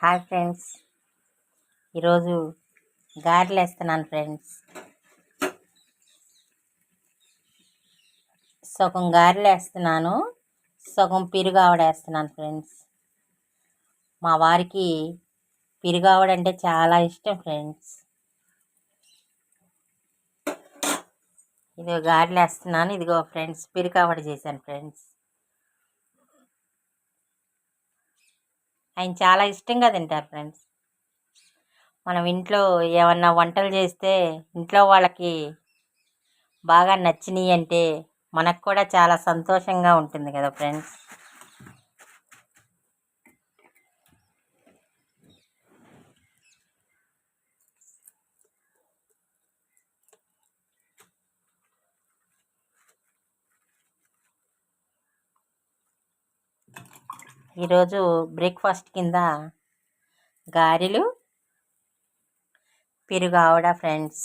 Hi friends, ఈరోజు గారెలు వేస్తున్నాను ఫ్రెండ్స్. సగం గారెలు వేస్తున్నాను, సగం పిరుగావడ వేస్తున్నాను ఫ్రెండ్స్. మా వారికి పిరుగావడ అంటే చాలా ఇష్టం ఫ్రెండ్స్. ఇదిగో గారెలు వేస్తున్నాను. ఇదిగో ఫ్రెండ్స్, పిరుగావడ చేశాను ఫ్రెండ్స్. ఆయన చాలా ఇష్టంగా తింటారు ఫ్రెండ్స్. మనం ఇంట్లో ఏమన్నా వంటలు చేస్తే ఇంట్లో వాళ్ళకి బాగా నచ్చినాయి అంటే మనకు కూడా చాలా సంతోషంగా ఉంటుంది కదా ఫ్రెండ్స్. ఈరోజు బ్రేక్ఫాస్ట్ కింద గారెలు, పిరుగావడ ఫ్రెండ్స్.